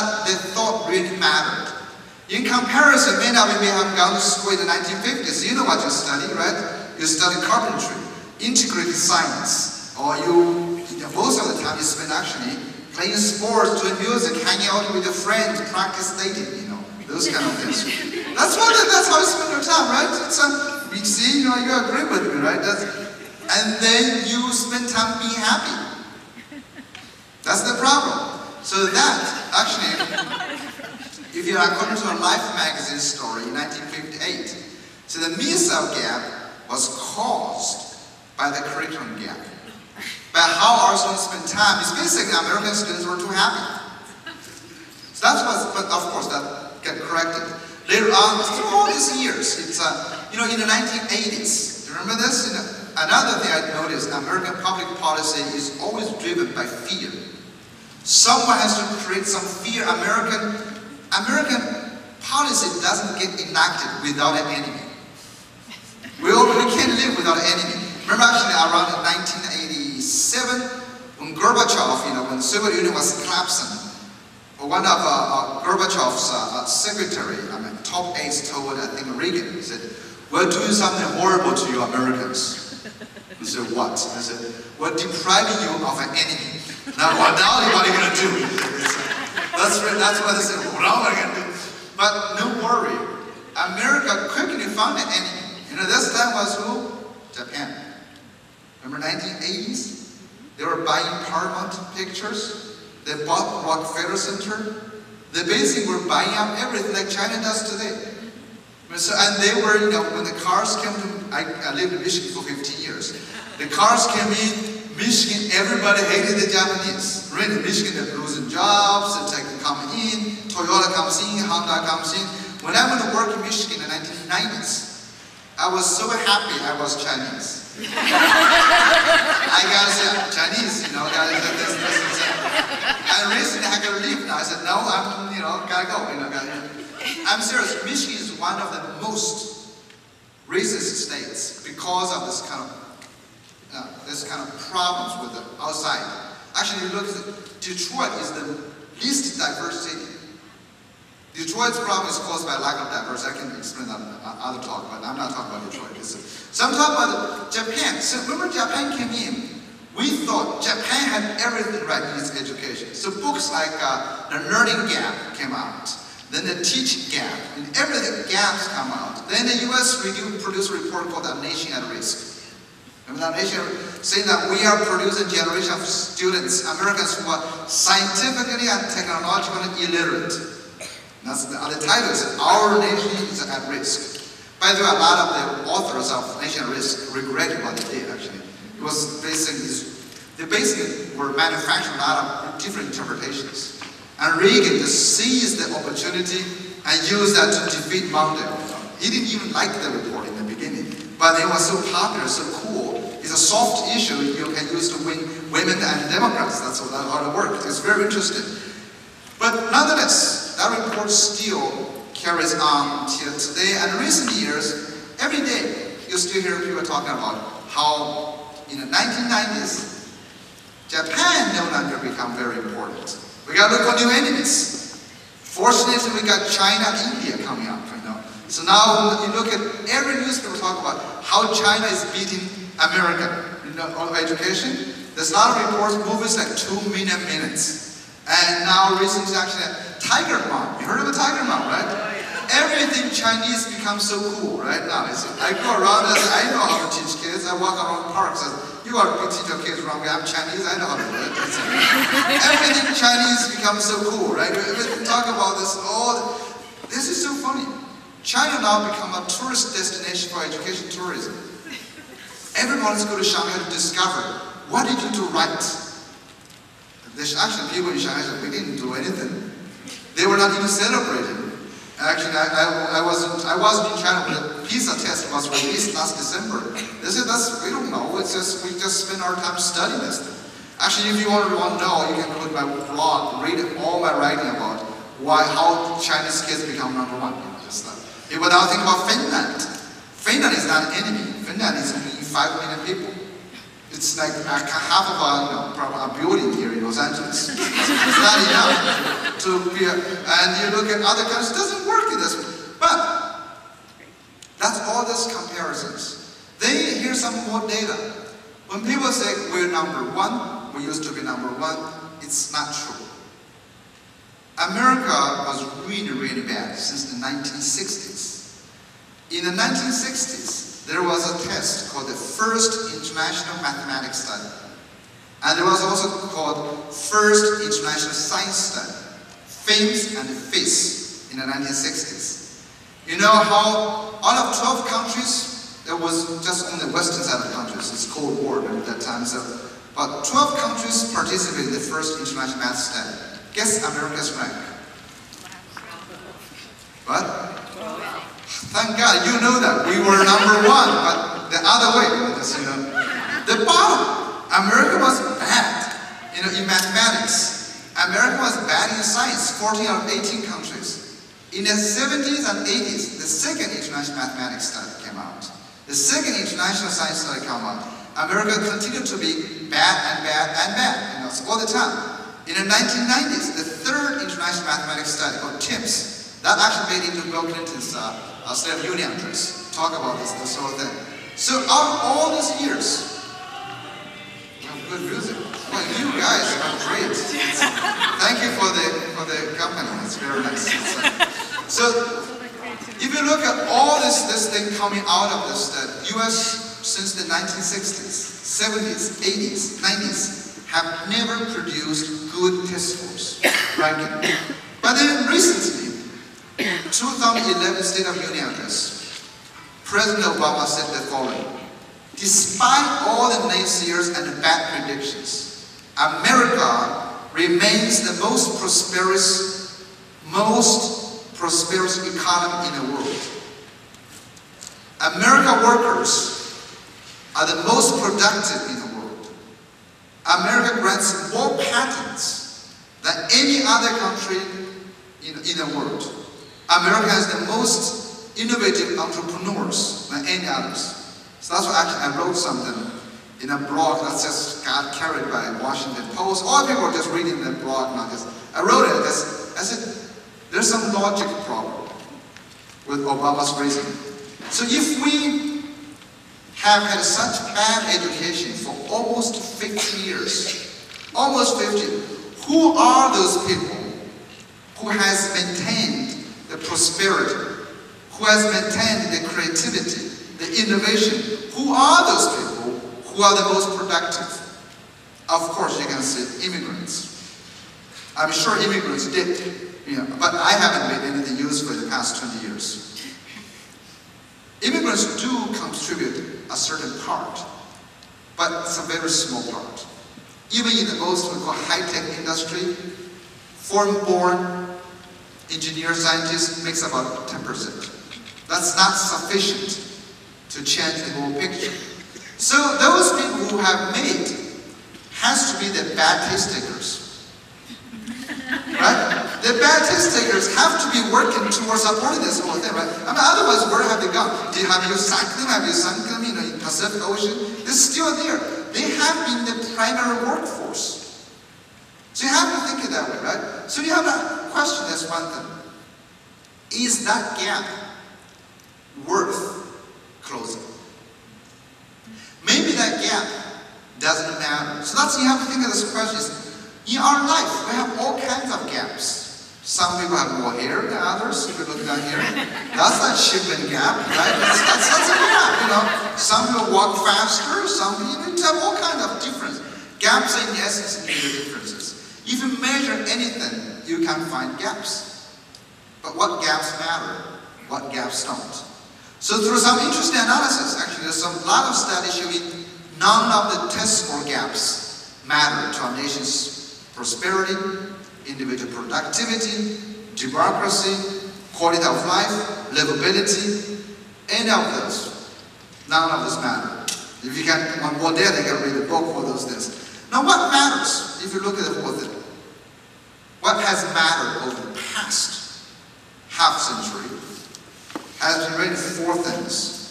that they thought really mattered. In comparison, many of you may have gone to school in the 1950s. You know what you study, right? You study carpentry, integrated science, or most of the time you spend actually playing sports, doing music, hanging out with your friends, practice dating, those kind of things. That's how you spend your time, right? We see, you agree with me, right? And then you spend time being happy. That's the problem. So that, actually, if you are according to a Life magazine story in 1958, so the missile gap was caused by the curriculum gap. By how our students spend time, it's basically American students were too happy. So that was, but of course that got corrected. Later on, through all these years, it's, in the 1980s, do you remember this? Another thing I noticed, American public policy is always driven by fear. Someone has to create some fear. American policy doesn't get enacted without an enemy. We can't live without an enemy. Remember actually around 1987, when Gorbachev, when the Soviet Union was collapsing, one of Gorbachev's secretary, top aides told, I think, Reagan, he said, "We're doing something horrible to you Americans." He said, "What?" He said, "We're depriving you of an enemy. Now what are you going to do?" That's what they said, "What are we going to do?" But no worry, America quickly found an enemy. This time was who? Japan. Remember 1980s? They were buying Paramount Pictures. They bought Rockefeller Center. They basically were buying up everything like China does today. So, and they were, when the cars came to, I lived in Michigan for 15 years. The cars came in, Michigan, everybody hated the Japanese. Really, Michigan, they're losing jobs, the tech come in, Toyota comes in, Honda comes in. When I went to work in Michigan in the 1990s, I was so happy I was Chinese. I gotta say, I'm Chinese, gotta say this. And recently I gotta leave now. I said, no, I'm, gotta go, I'm serious. Michigan is one of the most racist states because of this kind of problems with the outside. Actually, you look at Detroit is the least diverse city. Detroit's problem is caused by lack of diversity. I can explain that in other talk, but I'm not talking about Detroit. So I'm talking about Japan. So remember Japan came in, we thought Japan had everything right in its education. So books like The Learning Gap came out. Then the Teaching Gap, and everything gaps come out. Then the US produced a report called A Nation at Risk. Remember that nation saying that we are producing a generation of students, Americans who are scientifically and technologically illiterate. That's the title is Our Nation is at Risk. By the way, a lot of the authors of Nation at Risk regretted what they did actually. It was they basically were manufacturing a lot of different interpretations. And Reagan just seized the opportunity and used that to defeat Mondale. He didn't even like the report in the beginning, but it was so popular, so cool. It's a soft issue you can use to win women and Democrats. That's how it worked. It's very interesting. But nonetheless, that report still carries on till today. And in recent years, every day, you still hear people talking about how in the 1990s, Japan no longer become very important. We got to look for new enemies. Fortunately, we got China and India coming up, So now you look at every newspaper talk about how China is beating America on education. There's a lot of reports, movies like 2 million minutes. And now recently actually, Tiger Mom. You heard of a Tiger Mom, right? Everything Chinese becomes so cool right now. I go around and I know how to teach kids. I walk around parks and you are to teach your kids wrong way. I'm Chinese, I know how to do it. Everything Chinese becomes so cool, right? We talk about this, this is so funny. China now become a tourist destination for education tourism. Everyone's going to Shanghai to discover, what did you do right? There's actually people in Shanghai said, we didn't do anything. They were not even celebrated. Actually, I wasn't in China when the PISA test was released last December. They said, we don't know, we just spend our time studying this thing. Actually, if you want to know, you can go to my blog, read all my writing about how Chinese kids become #1. People now think about Finland. Finland is not an enemy. Finland is only 5 million people. It's like half of a building here in Los Angeles. It's not enough And you look at other countries, it doesn't work in this way. But that's all these comparisons. Then here's some more data. When people say we're #1, we used to be #1, it's not true. America was really, really bad since the 1960s. In the 1960s, there was a test called the First International Mathematics Study. And there was also called First International Science Study, FAMES and FACE in the 1960s. You know how out of 12 countries, there was just on the western side of the countries, it's Cold War at that time, so about 12 countries participated in the First International Math Study. Guess America's rank. What? Thank God, you know that. We were #1, but the other way, just, you know. The bottom, America was bad, you know, in mathematics. America was bad in science, 14 out of 18 countries. In the 70s and 80s, the second International Mathematics Study came out. The second International Science Study came out. America continued to be bad and bad and bad, you know, all the time. In the 1990s, the third International Mathematics Study called TIMSS, that actually made into Bill Clinton's State of Union address. Talk about this sort of thing. So out of all these years, we have good music. Well, you guys are great. Thank you for the company. It's very nice. So if you look at all this thing coming out of this, the U.S. since the 1960s, 70s, 80s, 90s, have never produced good test scores ranking. But then recently, 2011 State of Union address, President Obama said the following: despite all the naysayers and the bad predictions, America remains the most prosperous economy in the world. American workers are the most productive in the world. America grants more patents than any other country in the world. America has the most innovative entrepreneurs than any others. So that's why actually I wrote something in a blog that just got carried by Washington Post. All people are just reading the blog now. I wrote it. I said, there's some logic problem with Obama's reasoning. So if we have had such bad education for almost 50 years, almost 50, who are those people who has maintained the prosperity, who has maintained the creativity, the innovation? Who are those people who are the most productive? Of course, you can say immigrants. I'm sure immigrants did, but I haven't made anything useful in the past 20 years. Immigrants do contribute a certain part, but it's a very small part. Even in the most what we call high-tech industry, foreign-born engineer scientists makes about 10%. That's not sufficient to change the whole picture. So those people who have made has to be the bad test takers. Right? The bad test takers have to be working towards supporting this whole thing, right? I mean, otherwise, where have they gone? Have you sunk them? Have you sunk them in the Pacific Ocean? They're still there. They have been the primary workforce. So you have to think it that way, right? So you have to question this one thing. Is that gap worth closing? Maybe that gap doesn't matter. So that's, you have to think of this question. In our life, we have all kinds of gaps. Some people have more hair than others. If you look down here, that's that shipment gap, right? That's a gap, Some people walk faster. Some people have all kinds of difference. Gaps in essence mean the differences. If you measure anything, you can find gaps. But what gaps matter? What gaps don't? So through some interesting analysis, actually, there's a lot of studies showing none of the test score gaps matter to our nation's prosperity, individual productivity, democracy, quality of life, livability, any of those. None of those matter. If you can, on one day, they can read a book for those things. Now what matters, if you look at the whole thing? What has mattered over the past half century has been really four things.